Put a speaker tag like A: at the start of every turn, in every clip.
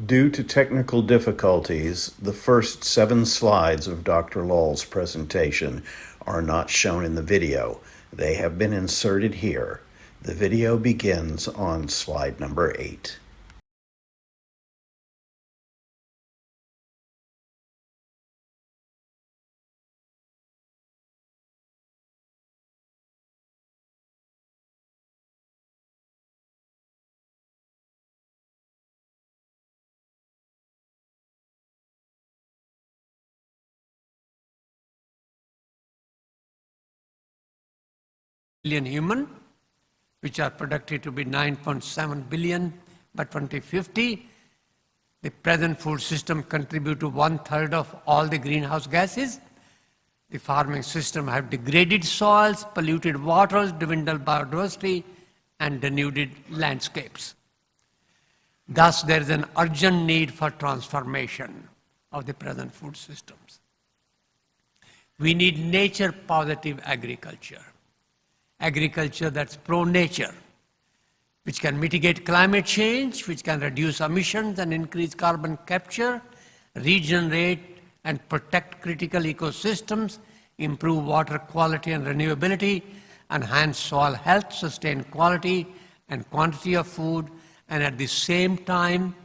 A: Due to technical difficulties, the first 7 slides of Dr. Lal's presentation are not shown in the video. They have been inserted here. The video begins on slide number 8.
B: Billion human, which are projected to be 9.7 billion by 2050. The present food system contributes to 1/3 of all the greenhouse gases. The farming system have degraded soils, polluted waters, dwindled biodiversity, and denuded landscapes. Thus, there is an urgent need for transformation of the present food systems. We need nature-positive agriculture. Agriculture that's pro-nature, which can mitigate climate change, which can reduce emissions and increase carbon capture, regenerate and protect critical ecosystems, improve water quality and renewability, enhance soil health, sustain quality and quantity of food, and at the same time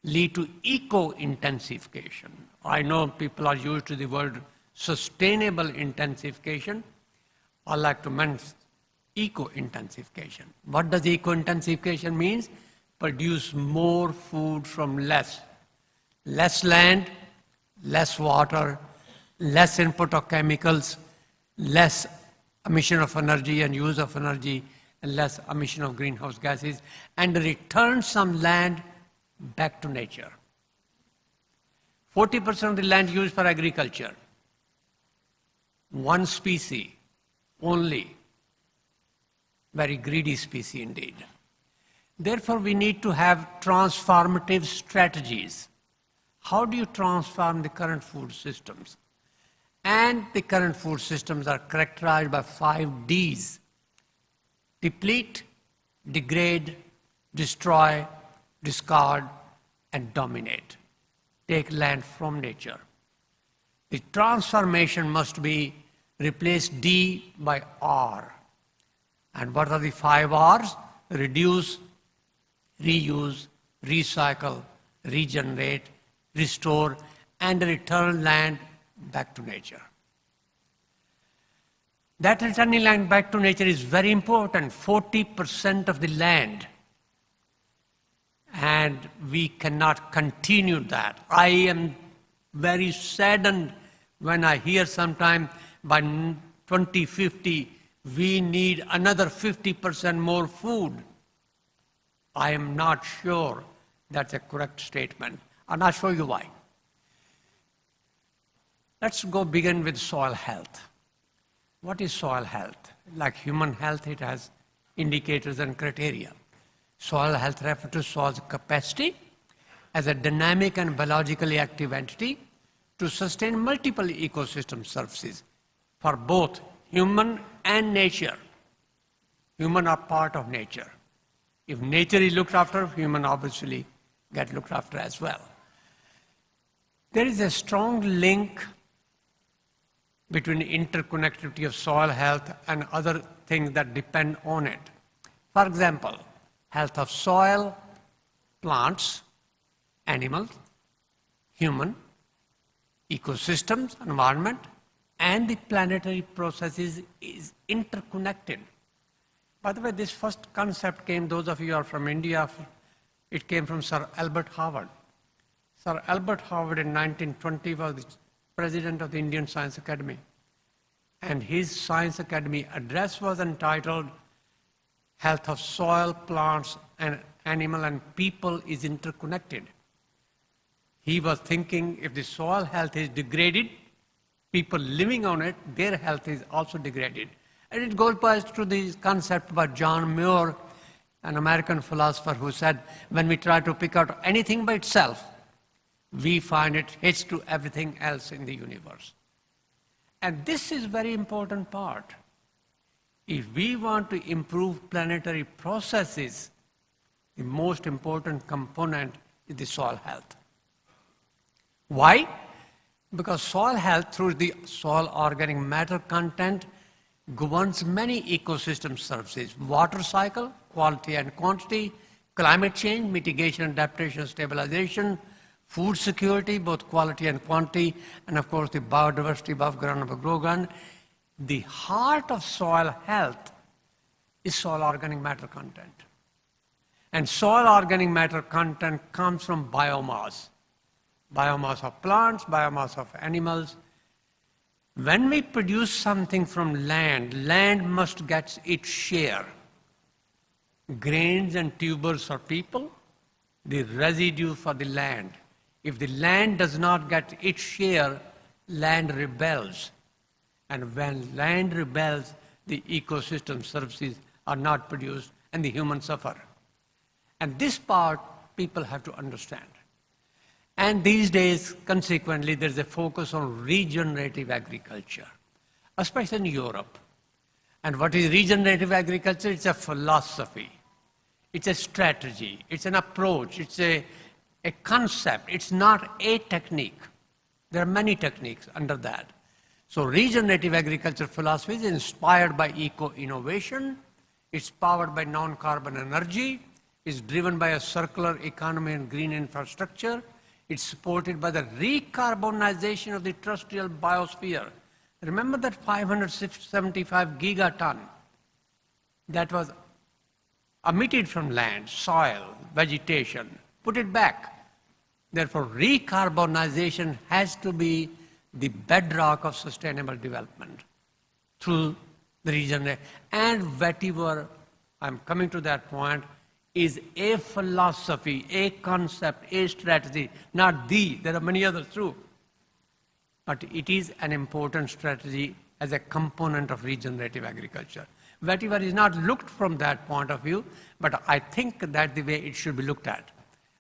B: lead to eco-intensification. I know people are used to the word sustainable intensification. I like to mention eco-intensification. What does eco-intensification mean? Produce more food from less. Less land, less water, less input of chemicals, less emission of energy and use of energy, and less emission of greenhouse gases, and return some land back to nature. 40% of the land used for agriculture. One species only. Very greedy species indeed. Therefore, we need to have transformative strategies. How do you transform the current food systems? And the current food systems are characterized by 5 Ds. Deplete, degrade, destroy, discard, and dominate. Take land from nature. The transformation must be replace D by R. And what are the 5 R's? Reduce, reuse, recycle, regenerate, restore, and return land back to nature. That returning land back to nature is very important, 40% of the land. And we cannot continue that. I am very saddened when I hear sometime by 2050, we need another 50% more food. I am not sure that's a correct statement, and I'll show you why. Let's go begin with soil health. What is soil health? Like human health, it has indicators and criteria. Soil health refers to soil's capacity as a dynamic and biologically active entity to sustain multiple ecosystem services for both human and nature. Human are part of nature. If nature is looked after, human obviously get looked after as well. There is a strong link between interconnectivity of soil health and other things that depend on it. For example, health of soil, plants, animals, human, ecosystems, environment, and the planetary processes is interconnected. By the way, this first concept came, those of you who are from India, it came from Sir Albert Howard. Sir Albert Howard in 1920 was the president of the Indian Science Academy. And his Science Academy address was entitled, Health of Soil, Plants, and Animal and People is Interconnected. He was thinking if the soil health is degraded, people living on it, their health is also degraded. And it goes back to the concept by John Muir, an American philosopher who said, when we try to pick out anything by itself, we find it hits to everything else in the universe. And this is a very important part. If we want to improve planetary processes, the most important component is the soil health. Why? Because soil health through the soil organic matter content governs many ecosystem services: water cycle, quality and quantity, climate change, mitigation and adaptation, stabilization, food security, both quality and quantity, and of course the biodiversity above ground and below ground. The heart of soil health is soil organic matter content. And soil organic matter content comes from biomass. Biomass of plants, biomass of animals. When we produce something from land, land must get its share. Grains and tubers for people, the residue for the land. If the land does not get its share, land rebels. And when land rebels, the ecosystem services are not produced and the humans suffer. And this part people have to understand. And these days, consequently, there's a focus on regenerative agriculture, especially in Europe. And what is regenerative agriculture? It's a philosophy. It's a strategy. It's an approach. It's a concept. It's not a technique. There are many techniques under that. So regenerative agriculture philosophy is inspired by eco-innovation. It's powered by non-carbon energy. It's driven by a circular economy and green infrastructure. It's supported by the recarbonization of the terrestrial biosphere. Remember that 575 gigaton that was emitted from land, soil, vegetation, put it back. Therefore, recarbonization has to be the bedrock of sustainable development through the region. And Vetiver, I'm coming to that point, is a philosophy, a concept, a strategy, not the, there are many others too. But it is an important strategy as a component of regenerative agriculture. Vetiver is not looked from that point of view, but I think that's the way it should be looked at.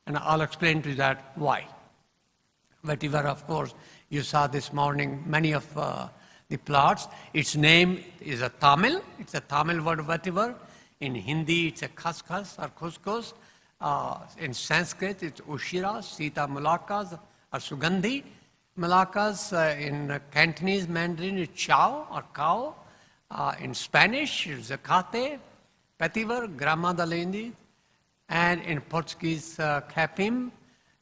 B: And I'll explain to you that why. Vetiver, of course, you saw this morning many of the plots. Its name is a Tamil. It's a Tamil word, Vetiver. In Hindi, it's a khaskhas or couscous. In Sanskrit, it's ushira, sita mulakas, or sugandhi. Malakas in Cantonese Mandarin, it's chow or cow. In Spanish, it's zacate, petiver, grama da lendi. And in Portuguese, capim.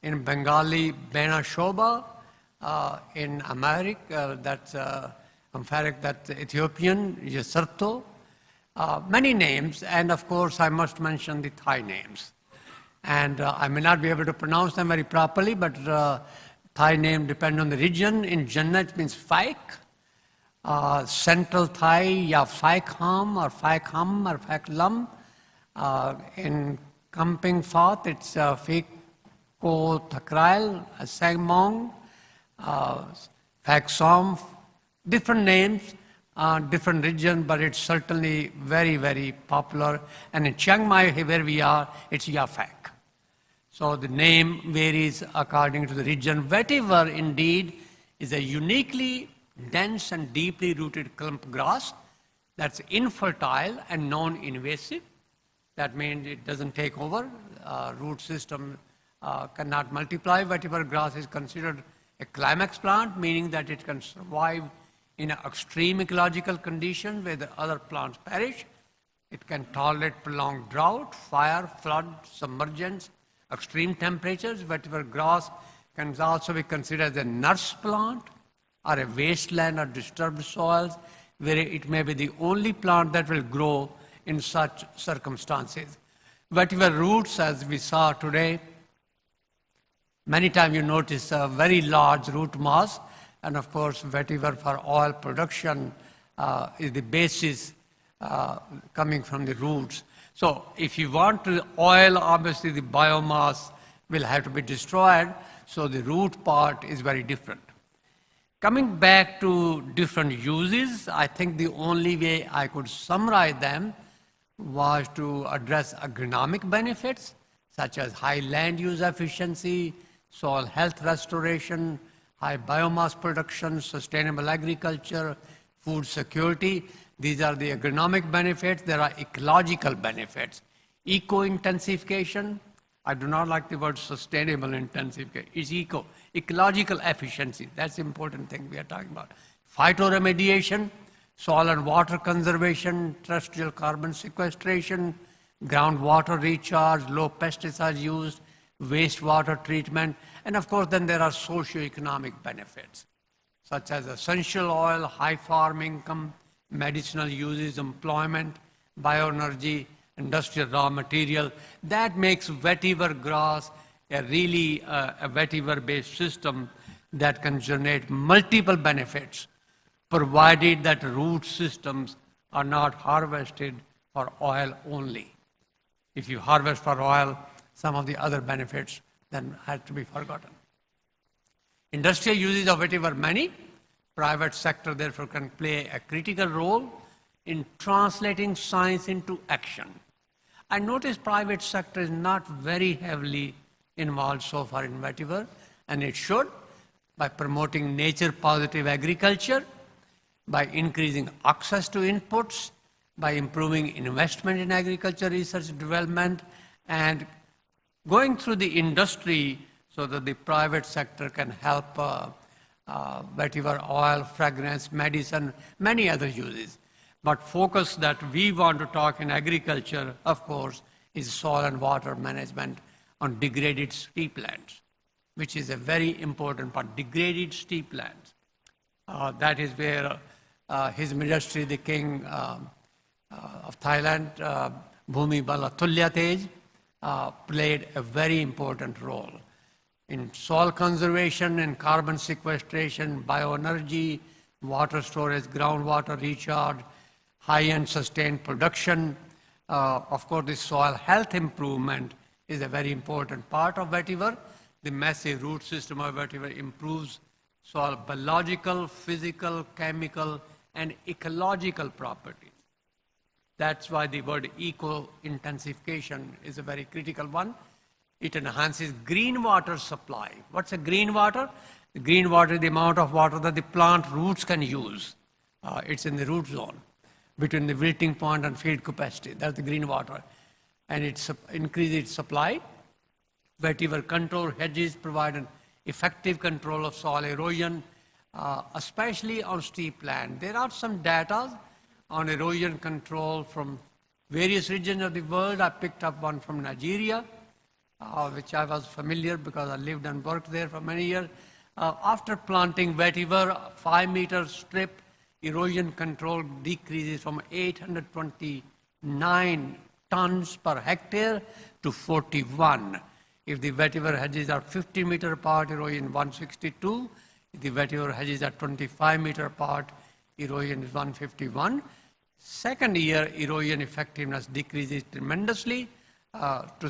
B: In Bengali, bena shoba. In Amharic, that's Ethiopian, yesarto. Many names, and of course I must mention the Thai names. And I may not be able to pronounce them very properly, but Thai name depends on the region. In Jannah it means faik. Central Thai, ya faikham or faikham or faiklam. In Kamping Fat, it's Fiko Takrail, Sangmong, Faksom, different names. Different region, but it's certainly very, very popular. And in Chiang Mai, where we are, it's Yafak. So the name varies according to the region. Vetiver, indeed, is a uniquely dense and deeply rooted clump grass that's infertile and non-invasive. That means it doesn't take over. Root system cannot multiply. Vetiver grass is considered a climax plant, meaning that it can survive in an extreme ecological condition where the other plants perish. It can tolerate prolonged drought, fire, flood, submergence, extreme temperatures. Vetiver grass can also be considered as a nurse plant or a wasteland or disturbed soils, where it may be the only plant that will grow in such circumstances. Vetiver roots, as we saw today, many times you notice a very large root mass. And of course, vetiver for oil production is the basis coming from the roots. So if you want to oil, obviously the biomass will have to be destroyed. So the root part is very different. Coming back to different uses, I think the only way I could summarize them was to address agronomic benefits, such as high land use efficiency, soil health restoration, high biomass production, sustainable agriculture, food security. These are the agronomic benefits. There are ecological benefits. Ecointensification, I do not like the word sustainable intensification. It's ecological efficiency. That's the important thing we are talking about. Phytoremediation, soil and water conservation, terrestrial carbon sequestration, groundwater recharge, low pesticide use, wastewater treatment, and of course then there are socio-economic benefits, such as essential oil, high farm income, medicinal uses, employment, bioenergy, industrial raw material. That makes vetiver grass a really a vetiver-based system that can generate multiple benefits, provided that root systems are not harvested for oil only. If you harvest for oil, some of the other benefits then had to be forgotten. Industrial uses of vetiver are many. Private sector therefore can play a critical role in translating science into action. I notice private sector is not very heavily involved so far in vetiver, and it should, by promoting nature positive agriculture, by increasing access to inputs, by improving investment in agriculture research and development, and going through the industry so that the private sector can help vetiver oil, fragrance, medicine, many other uses. But focus that we want to talk in agriculture, of course, is soil and water management on degraded steeplands, which is a very important part. Degraded steeplands. That is where His Majesty the King of Thailand, Bhumi Bala Tulyatej, played a very important role in soil conservation and carbon sequestration, bioenergy, water storage, groundwater recharge, high-end sustained production. Of course, the soil health improvement is a very important part of vetiver. The massive root system of vetiver improves soil biological, physical, chemical, and ecological properties. That's why the word eco-intensification is a very critical one. It enhances green water supply. What's a green water? The green water is the amount of water that the plant roots can use. It's in the root zone, between the wilting point and field capacity. That's the green water. And it increases its supply. Vetiver control hedges provide an effective control of soil erosion, especially on steep land. There are some data on erosion control from various regions of the world. I picked up one from Nigeria, which I was familiar because I lived and worked there for many years. After planting vetiver, 5-meter strip, erosion control decreases from 829 tons per hectare to 41. If the vetiver hedges are 50 meters apart, erosion 162. If the vetiver hedges are 25 meters apart, erosion is 151. Second year, erosion effectiveness decreases tremendously to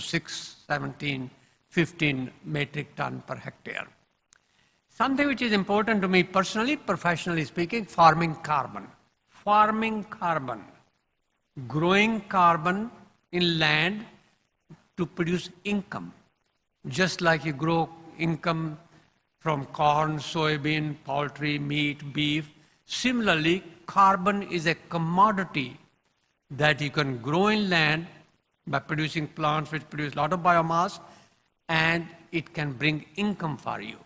B: 15 metric ton per hectare. Something which is important to me personally, professionally speaking, farming carbon. Farming carbon. Growing carbon in land to produce income. Just like you grow income from corn, soybean, poultry, meat, beef. Similarly, carbon is a commodity that you can grow in land by producing plants which produce a lot of biomass, and it can bring income for you.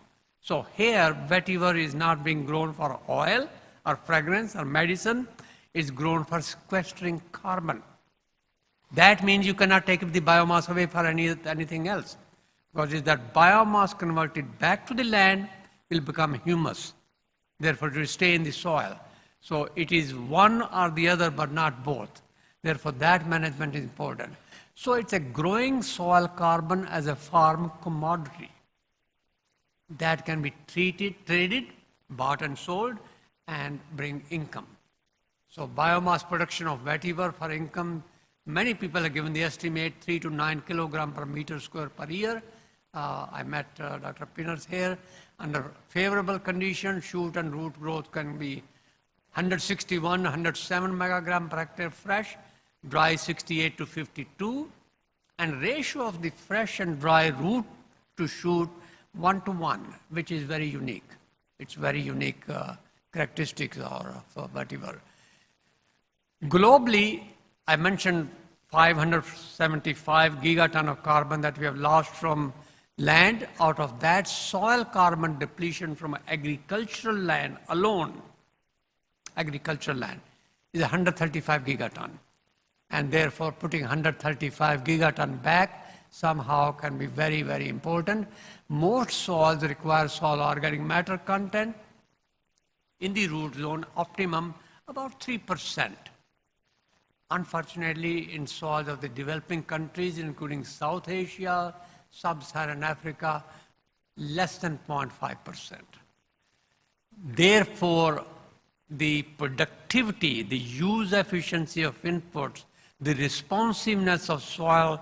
B: So here, vetiver is not being grown for oil or fragrance or medicine. It's grown for sequestering carbon. That means you cannot take the biomass away for anything else, because it's that biomass converted back to the land will become humus. Therefore, it will stay in the soil. So it is one or the other, but not both. Therefore, that management is important. So it's a growing soil carbon as a farm commodity that can be traded, bought and sold, and bring income. So biomass production of vetiver for income, many people have given the estimate 3 to 9 kilogram per meter square per year. I met Dr. Pinners here. Under favorable conditions, shoot and root growth can be 161, 107 megagram per hectare fresh, dry 68 to 52, and ratio of the fresh and dry root to shoot 1 to 1, which is very unique. It's very unique characteristics of vetiver. Globally, I mentioned 575 gigaton of carbon that we have lost from land. Out of that, soil carbon depletion from agricultural land alone, agricultural land, is 135 gigaton. And therefore, putting 135 gigaton back somehow can be very, very important. Most soils require soil organic matter content in the root zone, optimum about 3%. Unfortunately, in soils of the developing countries, including South Asia, Sub-Saharan Africa, less than 0.5%. Therefore, the productivity, the use efficiency of inputs, the responsiveness of soil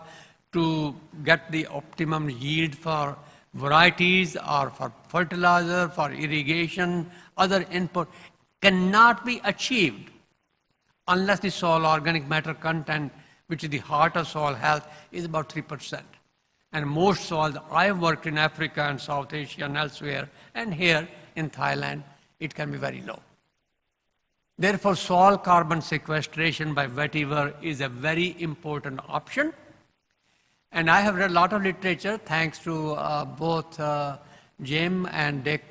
B: to get the optimum yield for varieties or for fertilizer, for irrigation, other input, cannot be achieved unless the soil organic matter content, which is the heart of soil health, is about 3%. And most soils, I have worked in Africa and South Asia and elsewhere, and here in Thailand, it can be very low. Therefore, soil carbon sequestration by vetiver is a very important option. And I have read a lot of literature, thanks to both Jim and Dick.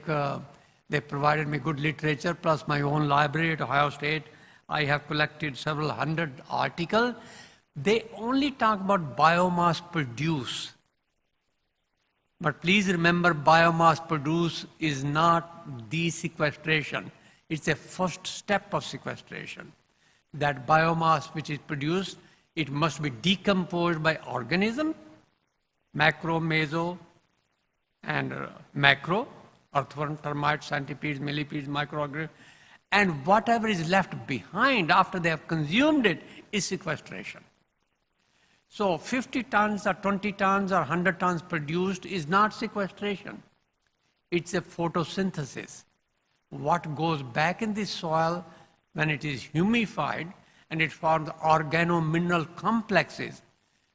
B: They provided me good literature, plus my own library at Ohio State. I have collected several hundred articles. They only talk about biomass produce. But please remember, biomass produce is not the sequestration. It's a first step of sequestration. That biomass which is produced, it must be decomposed by organism, macro, meso, and macro, earthworm, termites, centipedes, millipedes, microorganisms, and whatever is left behind after they have consumed it is sequestration. So 50 tons or 20 tons or 100 tons produced is not sequestration. It's a photosynthesis. What goes back in the soil when it is humified and it forms organo-mineral complexes,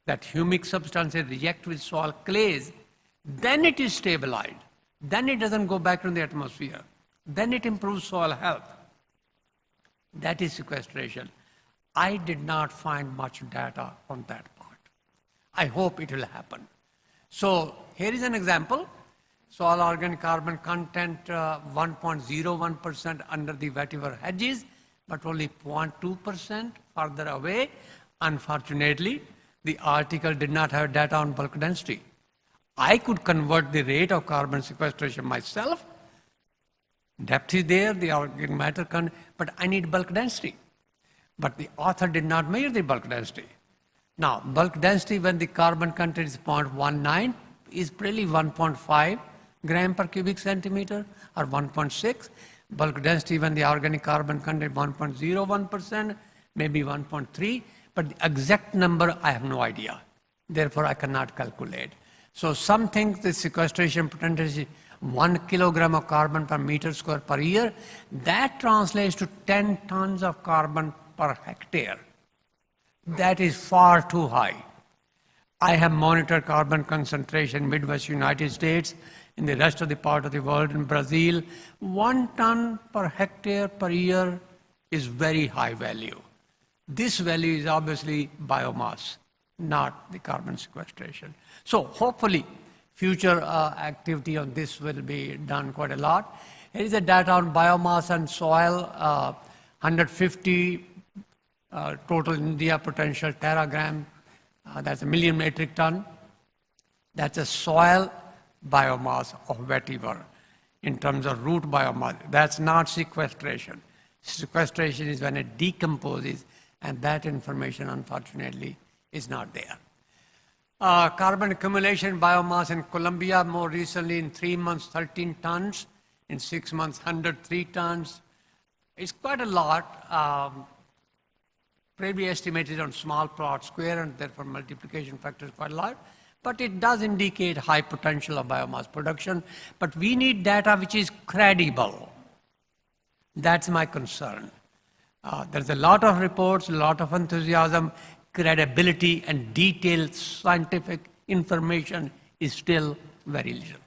B: that humic substances react with soil clays, then it is stabilized. Then it doesn't go back into the atmosphere. Then it improves soil health. That is sequestration. I did not find much data on that part. I hope it will happen. So here is an example. Soil organic carbon content 1.01% under the vetiver hedges, but only 0.2% further away. Unfortunately, the article did not have data on bulk density. I could convert the rate of carbon sequestration myself. Depth is there, the organic matter content, but I need bulk density. But the author did not measure the bulk density. Now, bulk density when the carbon content is 0.19 is really 1.5 gram per cubic centimeter or 1.6. Bulk density when the organic carbon content 1.01%, maybe 1.3, but the exact number I have no idea. Therefore, I cannot calculate. So some think the sequestration potential is 1 kilogram of carbon per meter square per year. That translates to 10 tons of carbon per hectare. That is far too high. I have monitored carbon concentration in Midwest United States, in the rest of the part of the world, in Brazil. 1 ton per hectare per year is very high value. This value is obviously biomass, not the carbon sequestration. So hopefully, future activity on this will be done quite a lot. Here is the data on biomass and soil, 150 total India potential teragram, that's 1 million metric ton. That's a soil biomass of vetiver in terms of root biomass. That's not sequestration. Sequestration is when it decomposes, and that information, unfortunately, is not there. Carbon accumulation biomass in Colombia, more recently in 3 months, 13 tons. In 6 months, 103 tons. It's quite a lot. Probably estimated on small plot square, and therefore multiplication factor is quite a lot. But it does indicate high potential of biomass production. But we need data which is credible. That's my concern. There's a lot of reports, a lot of enthusiasm. Credibility and detailed scientific information is still very little.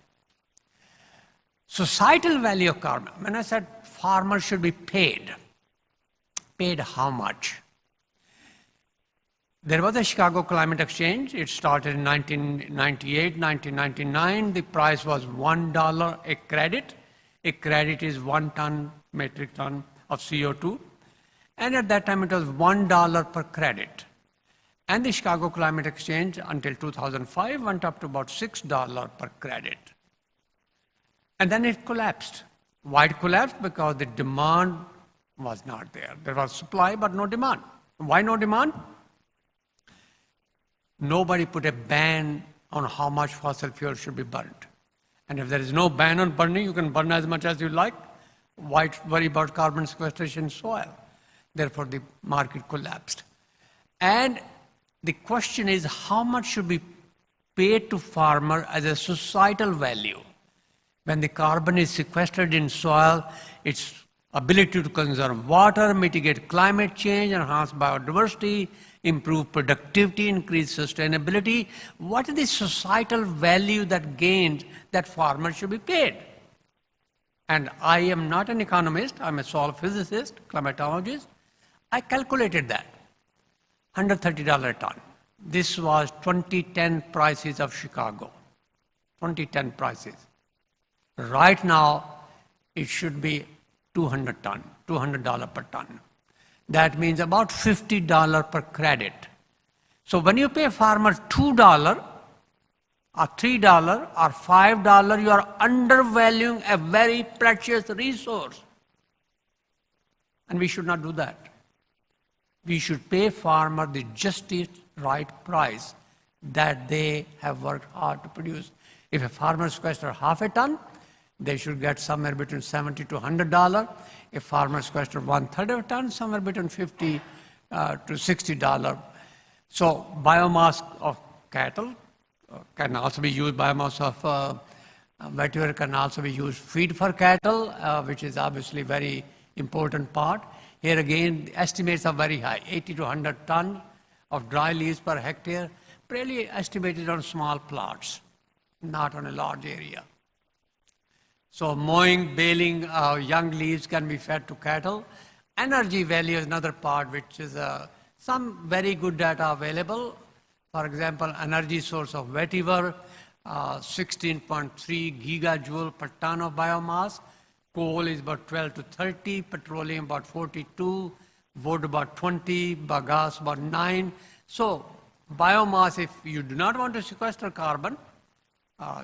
B: Societal value of carbon. When I said farmers should be paid how much? There was a Chicago Climate Exchange. It started in 1998, 1999. The price was $1 a credit. A credit is 1 metric ton of CO2. And at that time, it was $1 per credit. And the Chicago Climate Exchange, until 2005, went up to about $6 per credit. And then it collapsed. Why it collapsed? Because the demand was not there. There was supply, but no demand. Why no demand? Nobody put a ban on how much fossil fuel should be burnt. And if there is no ban on burning, you can burn as much as you like. Why worry about carbon sequestration in soil? Therefore, the market collapsed. And the question is, how much should be paid to farmer as a societal value? When the carbon is sequestered in soil, its ability to conserve water, mitigate climate change, enhance biodiversity, improve productivity, increase sustainability. What is the societal value that gained that farmers should be paid? And I am not an economist, I'm a soil physicist, climatologist. I calculated that. $130 a ton. This was 2010 prices of Chicago. 2010 prices. Right now, it should be $200 per ton. That means about $50 per credit. So when you pay farmer $2 or $3 or $5, you are undervaluing a very precious resource. And we should not do that. We should pay farmer the justice right price that they have worked hard to produce. If a farmer sequesters half a ton, they should get somewhere between $70 to $100. If farmer sequesters 1/3 of a ton, somewhere between $50 to $60. So biomass of cattle can also be used, biomass of vetiver can also be used feed for cattle, which is obviously very important part. Here again, the estimates are very high, 80 to 100 tons of dry leaves per hectare, really estimated on small plots, not on a large area. So mowing, baling young leaves can be fed to cattle. Energy value is another part, which is some very good data available. For example, energy source of vetiver, 16.3 gigajoule per ton of biomass. Coal is about 12 to 30, petroleum about 42, wood about 20, bagasse about 9. So biomass, if you do not want to sequester carbon,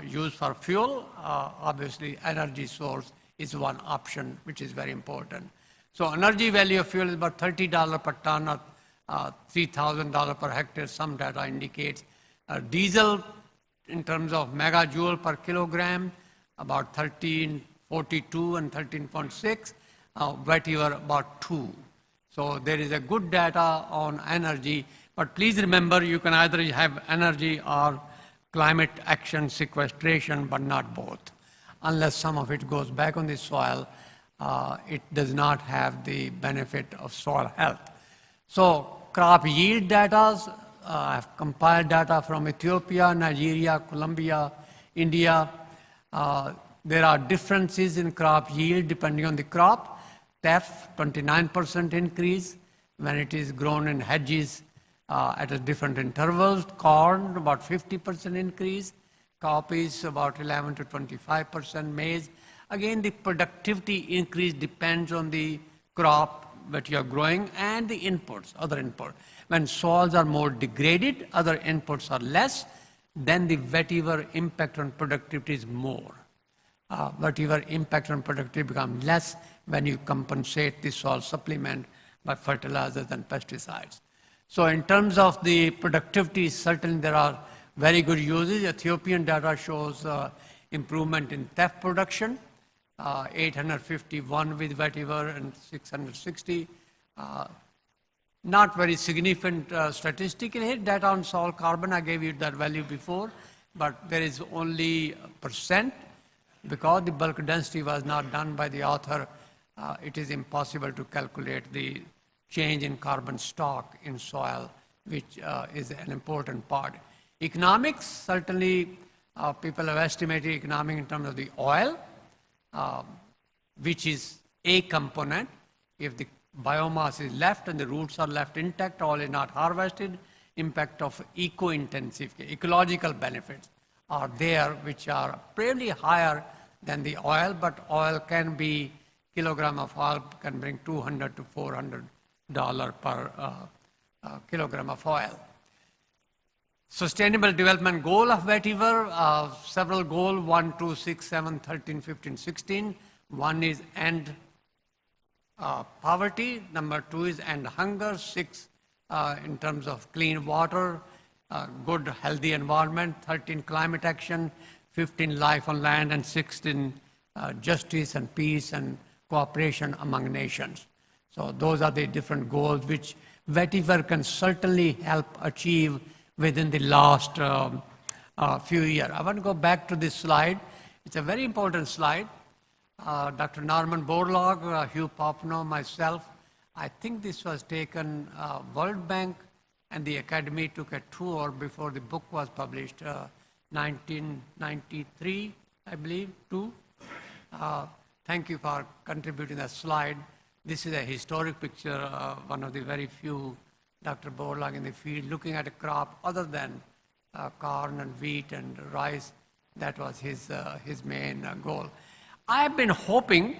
B: use for fuel, obviously energy source is one option, which is very important. So energy value of fuel is about $30 per ton or $3,000 per hectare, some data indicates. Diesel, in terms of megajoule per kilogram, about 13.42 and 13.6, vetiver about 2. So there is a good data on energy, but please remember you can either have energy or climate action sequestration, but not both. Unless some of it goes back on the soil, it does not have the benefit of soil health. So crop yield data, I've compiled data from Ethiopia, Nigeria, Colombia, India. There are differences in crop yield depending on the crop. Teff, 29% increase when it is grown in hedges at a different intervals. Corn, about 50% increase. Coffees, about 11 to 25%. Maize. Again, the productivity increase depends on the crop that you are growing and the inputs, other inputs. When soils are more degraded, other inputs are less, then the vetiver impact on productivity is more. Vetiver impact on productivity becomes less when you compensate the soil supplement by fertilizers and pesticides. So in terms of the productivity, certainly there are very good uses. Ethiopian data shows improvement in teff production, 851 with vetiver and 660. Not very significant statistical hit. Data on soil carbon, I gave you that value before, but there is only percent. Because the bulk density was not done by the author, it is impossible to calculate the change in carbon stock in soil, which is an important part. Economics, certainly people have estimated economic in terms of the oil, which is a component. If the biomass is left and the roots are left intact, oil is not harvested, impact of eco-intensification, ecological benefits are there, which are probably higher than the oil, but oil can be, kilogram of oil can bring $200 to $400 per kilogram of oil. Sustainable Development Goal of Vetiver, several goals, 1, 2, 6, 7, 13, 15, 16. One is end poverty. Number 2 is end hunger. 6, in terms of clean water, good healthy environment. 13, climate action. 15, life on land. And 16, justice and peace and cooperation among nations. So those are the different goals which Vetiver can certainly help achieve within the last few years. I want to go back to this slide. It's a very important slide. Dr. Norman Borlaug, Hugh Popno, myself, I think this was taken, World Bank and the Academy took a tour before the book was published, 1993, I believe, too. Thank you for contributing that slide. This is a historic picture, one of the very few Dr. Borlaug in the field looking at a crop other than corn and wheat and rice. That was his main goal. I've been hoping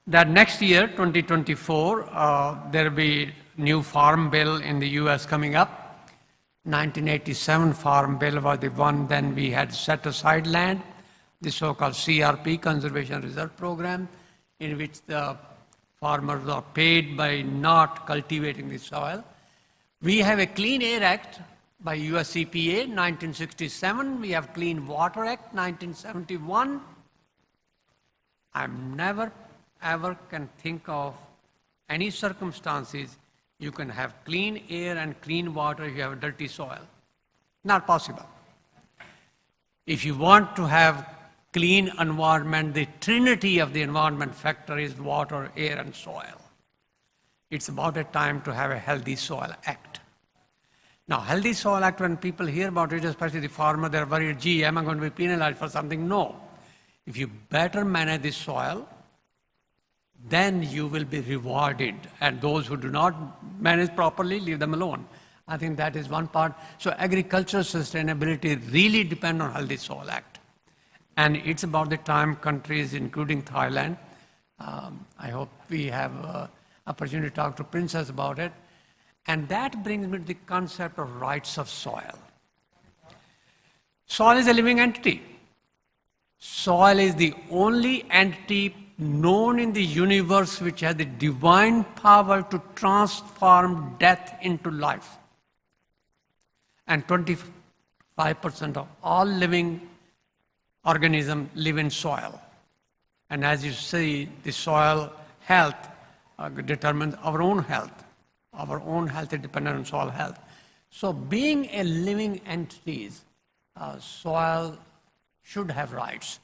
B: that next year, 2024, there will be new farm bill in the US coming up. 1987 farm bill was the one then we had set aside land, the so-called CRP, Conservation Reserve Program, in which the farmers are paid by not cultivating the soil. We have a Clean Air Act by US EPA, 1967. We have Clean Water Act, 1971. I never, ever can think of any circumstances you can have clean air and clean water if you have dirty soil. Not possible. If you want to have clean environment, the trinity of the environment factor is water, air, and soil. It's about a time to have a Healthy Soil Act. Now, Healthy Soil Act, when people hear about it, especially the farmer, they're worried, gee, am I going to be penalized for something? No. If you better manage the soil, then you will be rewarded. And those who do not manage properly, leave them alone. I think that is one part. So agricultural sustainability really depends on Healthy Soil Act. And it's about the time countries, including Thailand, I hope we have opportunity to talk to Princess about it. And that brings me to the concept of rights of soil. Soil is a living entity. Soil is the only entity known in the universe which has the divine power to transform death into life. And 25% of all living organisms live in soil. And as you see, the soil health determines our own health. Our own health is dependent on soil health. So being a living entity, soil should have rights.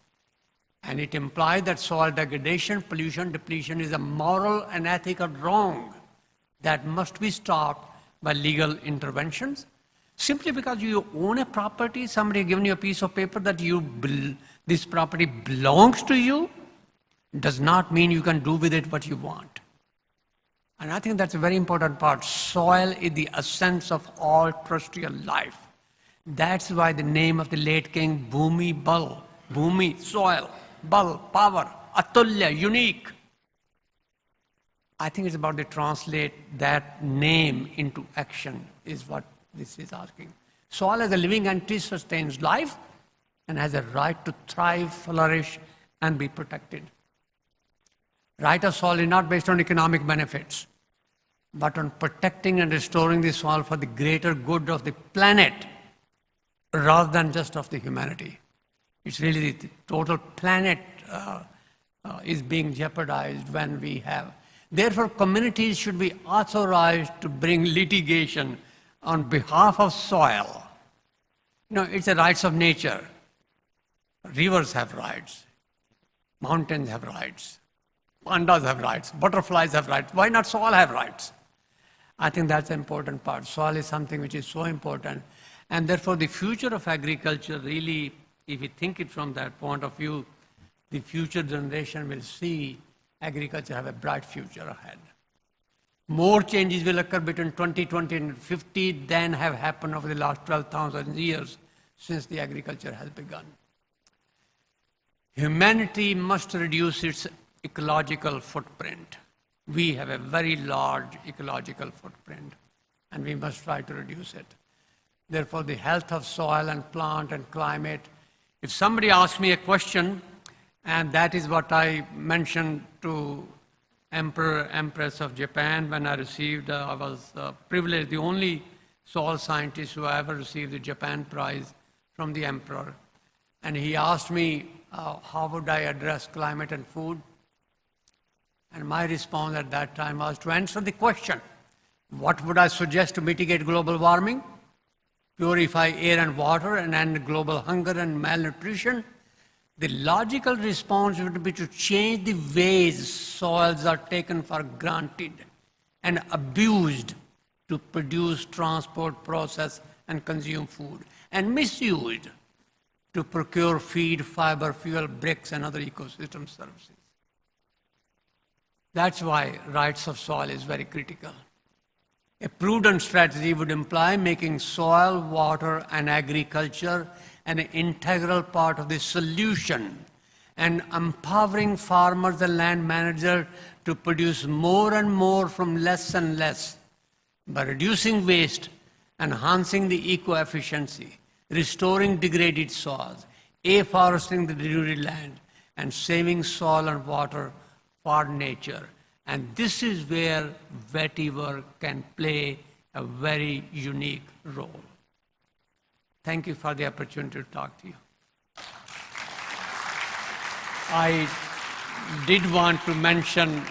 B: And it implies that soil degradation, pollution, depletion is a moral and ethical wrong that must be stopped by legal interventions. Simply because you own a property, somebody has given you a piece of paper that this property belongs to you, does not mean you can do with it what you want. And I think that's a very important part. Soil is the essence of all terrestrial life. That's why the name of the late king, Bhumi Bal, Bhumi, soil, Bal, power, Atulya, unique. I think it's about to translate that name into action is what this is asking. Soil as a living entity sustains life and has a right to thrive, flourish, and be protected. Right of soil is not based on economic benefits, but on protecting and restoring the soil for the greater good of the planet rather than just of the humanity. It's really the total planet is being jeopardized when we have. Therefore, communities should be authorized to bring litigation on behalf of soil. You know, it's the rights of nature. Rivers have rights. Mountains have rights. Pandas have rights. Butterflies have rights. Why not soil have rights? I think that's the important part. Soil is something which is so important. And therefore, the future of agriculture really, if we think it from that point of view, the future generation will see agriculture have a bright future ahead. More changes will occur between 2020 and 50 than have happened over the last 12,000 years since the agriculture has begun. Humanity must reduce its ecological footprint. We have a very large ecological footprint, and we must try to reduce it. Therefore, the health of soil and plant and climate. If somebody asks me a question, and that is what I mentioned to Emperor, Empress of Japan when I received, I was privileged, the only soil scientist who ever received the Japan Prize from the Emperor. And he asked me, how would I address climate and food? And my response at that time was to answer the question, what would I suggest to mitigate global warming, purify air and water, and end global hunger and malnutrition? The logical response would be to change the ways soils are taken for granted and abused to produce, transport, process, and consume food, and misused to procure feed, fiber, fuel, bricks, and other ecosystem services. That's why rights of soil is very critical. A prudent strategy would imply making soil, water, and agriculture an integral part of the solution and empowering farmers and land managers to produce more and more from less and less by reducing waste, enhancing the eco-efficiency, restoring degraded soils, afforesting the denuded land, and saving soil and water for nature. And this is where Vetiver can play a very unique role. Thank you for the opportunity to talk to you. I did want to mention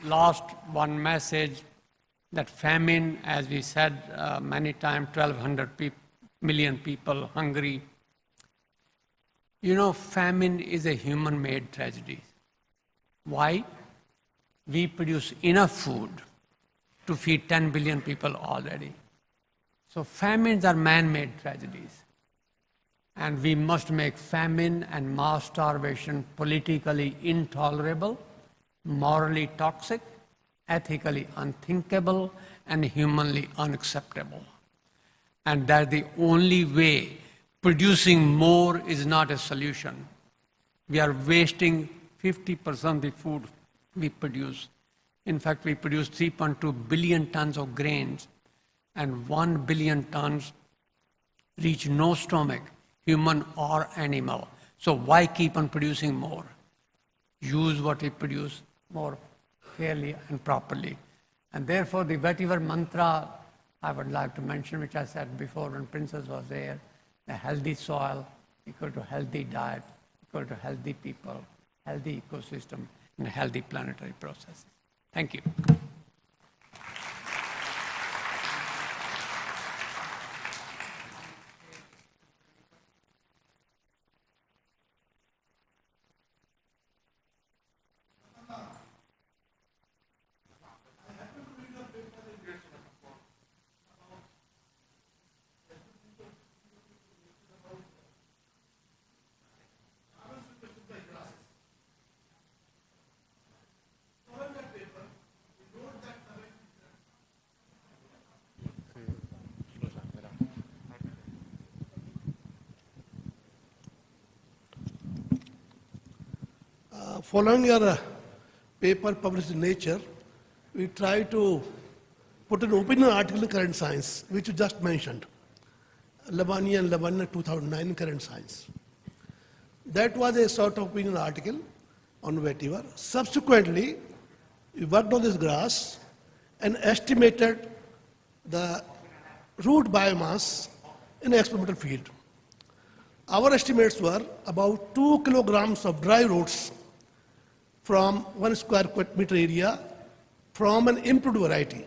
B: last one message that famine, as we said many times, 1,200 million people hungry. You know, famine is a human-made tragedy. Why? We produce enough food to feed 10 billion people already. So famines are man-made tragedies. And we must make famine and mass starvation politically intolerable, morally toxic, ethically unthinkable, and humanly unacceptable. And that's the only way. Producing more is not a solution. We are wasting 50% of the food we produce. In fact, we produce 3.2 billion tons of grains, and 1 billion tons reach no stomach, human or animal. So why keep on producing more? Use what we produce more fairly and properly. And therefore, the Vetiver mantra I would like to mention, which I said before when Princess was there, a healthy soil equal to healthy diet, equal to healthy people, healthy ecosystem, and healthy planetary processes. Thank you.
C: Following your paper published in Nature, we try to put an opinion article in Current Science, which you just mentioned, Labani and Labani 2009 Current Science. That was a sort of opinion article on Vetiver. Subsequently, we worked on this grass and estimated the root biomass in an experimental field. Our estimates were about 2 kilograms of dry roots from 1 square meter area from an improved variety.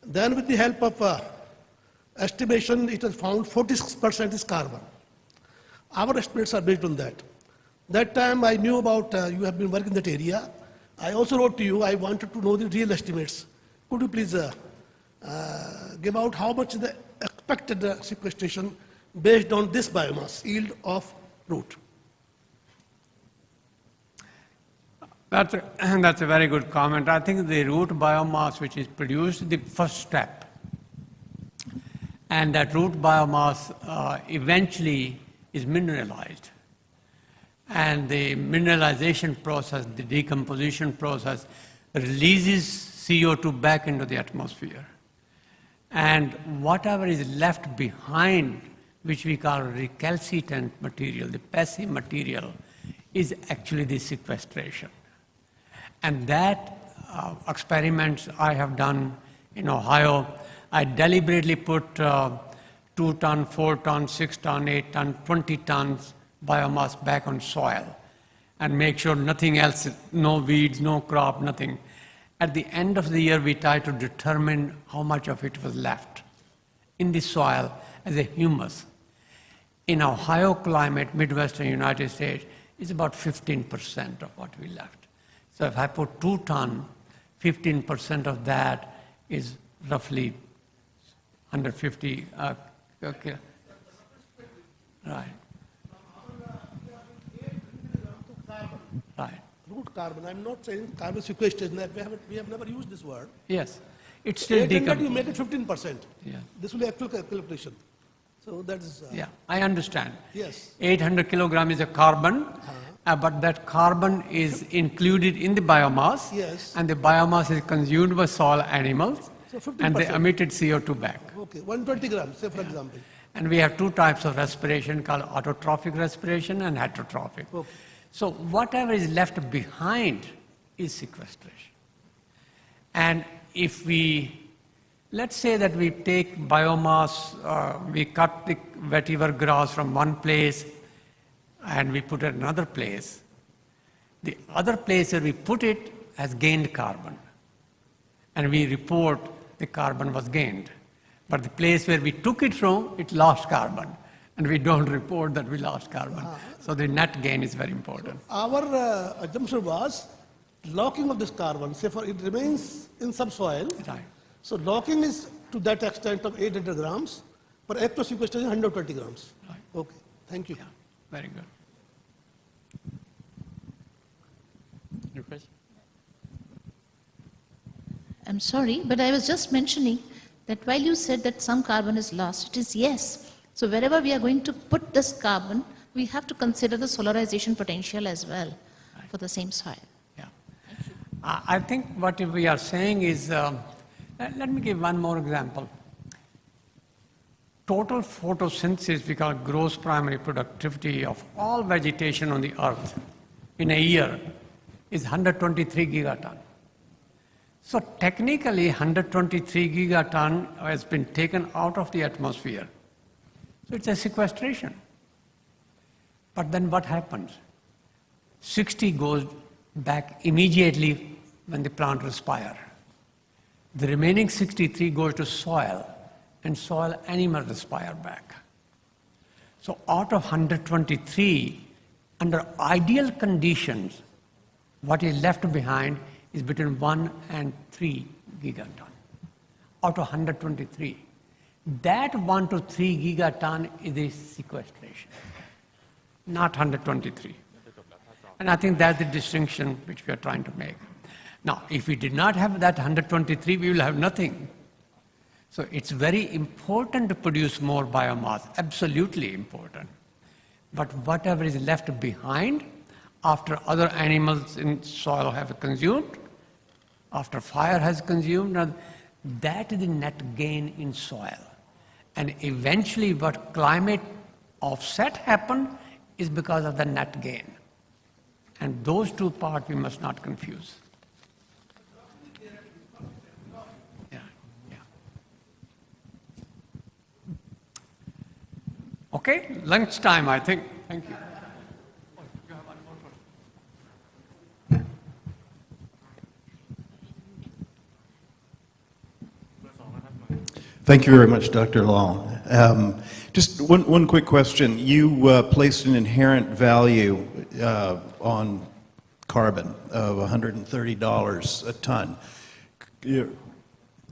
C: Then with the help of estimation, it was found 46% is carbon. Our estimates are based on that. That time I knew about, you have been working in that area. I also wrote to you, I wanted to know the real estimates. Could you please give out how much is the expected sequestration based on this biomass yield of root?
B: That's a very good comment. I think the root biomass which is produced is the first step. And that root biomass eventually is mineralized. And the mineralization process, the decomposition process, releases CO2 back into the atmosphere. And whatever is left behind, which we call recalcitrant material, the passive material, is actually the sequestration. And that experiments I have done in Ohio, I deliberately put 2 ton, 4 ton, 6 ton, 8 ton, 20 tons biomass back on soil and make sure nothing else, no weeds, no crop, nothing. At the end of the year, we try to determine how much of it was left in the soil as a humus. In Ohio climate, Midwestern United States, it's about 15% of what we left. So if I put 2 ton, 15% of that is roughly 150. Okay. Right. Right.
C: Root carbon. I'm not saying carbon sequestration. We have never used this word.
B: Yes. It's still
C: 800, you make it 15%.
B: Yeah.
C: This will be actual calculation. So that is.
B: Yeah, I understand.
C: Yes.
B: 800 kilogram is a carbon, but that carbon is included in the biomass.
C: Yes.
B: And the biomass is consumed by soil animals.
C: So 15%.
B: And they emitted CO2 back.
C: Okay, 120 grams, say for example.
B: And we have 2 types of respiration called autotrophic respiration and heterotrophic.
C: Okay.
B: So whatever is left behind is sequestration. And if we, let's say that we take biomass, we cut the vetiver grass from one place and we put it in another place. The other place where we put it has gained carbon. And we report the carbon was gained. But the place where we took it from, it lost carbon. And we don't report that we lost carbon. So the net gain is very important.
C: So our assumption was locking of this carbon, say for it remains in subsoil.
B: Right.
C: So locking is to that extent of 800 grams, but actual sequestration is 120 grams.
B: Right.
C: Okay, thank you.
B: Yeah, very good.
D: Your question?
E: I'm sorry, but I was just mentioning that while you said that some carbon is lost, it is yes. So wherever we are going to put this carbon, we have to consider the solarization potential as well for the same soil.
B: Yeah. I think what we are saying is, let me give one more example. Total photosynthesis, we call gross primary productivity of all vegetation on the earth in a year is 123 gigaton. So technically 123 gigaton has been taken out of the atmosphere. So it's a sequestration. But then what happens? 60 goes back immediately when the plant respires. The remaining 63 goes to soil, and soil animals respire back. So out of 123, under ideal conditions, what is left behind is between 1 and 3 gigaton out of 123. That 1 to 3 gigaton is a sequestration, not 123. And I think that's the distinction which we are trying to make. Now, if we did not have that 123, we will have nothing. So it's very important to produce more biomass, absolutely important. But whatever is left behind after other animals in soil have consumed, after fire has consumed, that is the net gain in soil. And eventually what climate offset happened is because of the net gain. And those two parts we must not confuse. Yeah, yeah. Okay, lunchtime, I think. Thank you.
A: Thank you very much, Dr. Lal. Just one quick question. You placed an inherent value on carbon of $130 a ton.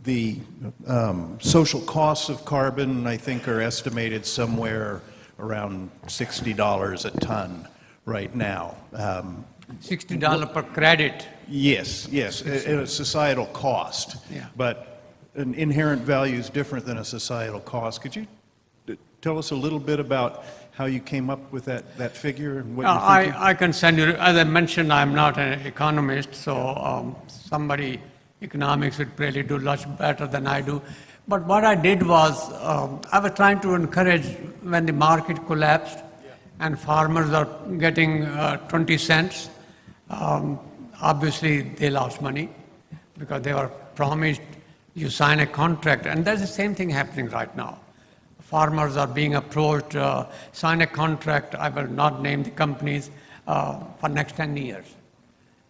A: The social costs of carbon, I think, are estimated somewhere around $60 a ton right now.
B: $60 per credit.
F: Yes, yes, at a societal cost.
B: Yeah.
F: But an inherent value is different than a societal cost. Could you tell us a little bit about how you came up with that figure and what you're thinking?
B: I can send you, as I mentioned, I'm not an economist, so somebody, economics would really do much better than I do. But what I did was, I was trying to encourage when the market collapsed and farmers are getting 20 cents, obviously they lost money because they were promised you sign a contract, and that's the same thing happening right now. Farmers are being approached, sign a contract, I will not name the companies, for next 10 years.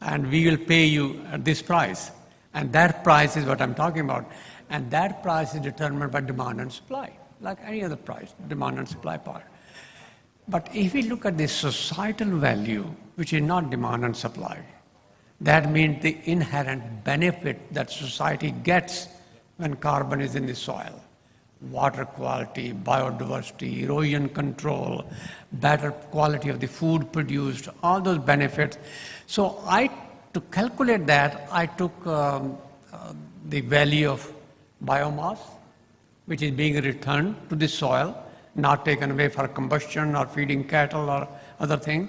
B: And we will pay you at this price. And that price is what I'm talking about. And that price is determined by demand and supply, like any other price, demand and supply part. But if we look at the societal value, which is not demand and supply, that means the inherent benefit that society gets when carbon is in the soil. Water quality, biodiversity, erosion control, better quality of the food produced, all those benefits. So to calculate that, I took the value of biomass, which is being returned to the soil, not taken away for combustion or feeding cattle or other thing.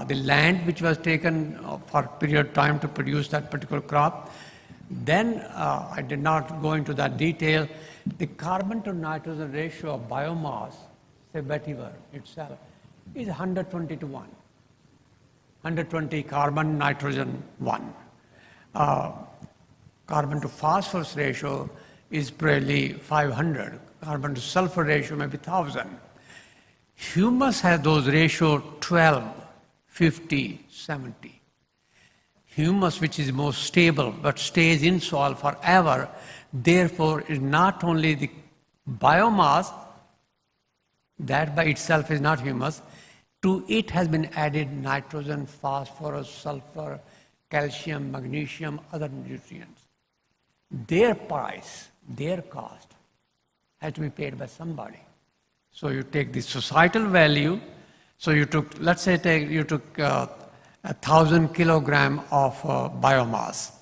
B: The land which was taken for a period of time to produce that particular crop. Then I did not go into that detail. The carbon to nitrogen ratio of biomass, say vetiver itself, is 120 to 1. 120 carbon, nitrogen 1. Carbon to phosphorus ratio is probably 500. Carbon to sulfur ratio maybe 1,000. Humus has those ratio 12, 50, 70. Humus, which is most stable but stays in soil forever, therefore is not only the biomass, that by itself is not humus, to it has been added nitrogen, phosphorus, sulfur, calcium, magnesium, other nutrients. Their price, their cost, has to be paid by somebody. So you take the societal value, so you took, let's say you took 1,000 kilogram of biomass.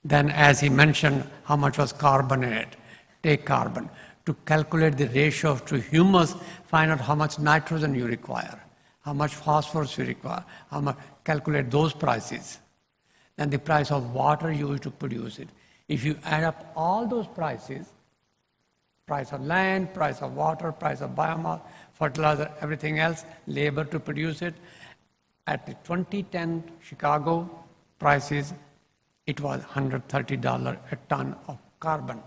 B: Then as he mentioned, how much was carbon in it? Take carbon. To calculate the ratio to humus, find out how much nitrogen you require, how much phosphorus you require, calculate those prices. Then the price of water you use to produce it. If you add up all those prices, price of land, price of water, price of biomass, fertilizer, everything else, labor to produce it, at the 2010 Chicago prices, it was $130 a ton of carbon.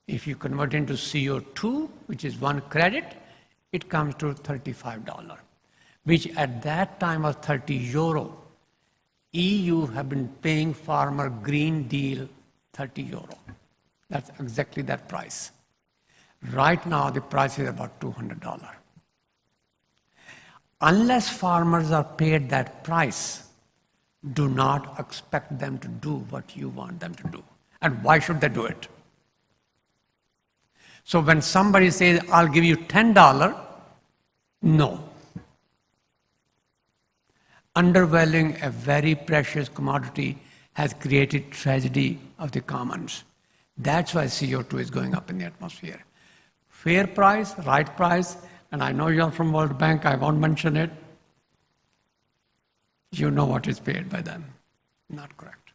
B: If you convert into CO2, which is one credit, it comes to $35, which at that time was 30 euro. EU have been paying farmer Green Deal 30 euro. That's exactly that price. Right now, the price is about $200. Unless farmers are paid that price, do not expect them to do what you want them to do. And why should they do it? So when somebody says, I'll give you $10, no. Undervaluing a very precious commodity has created tragedy of the commons. That's why CO2 is going up in the atmosphere. Fair price, right price, and I know you're from World Bank, I won't mention it. You know what is paid by them. Not correct.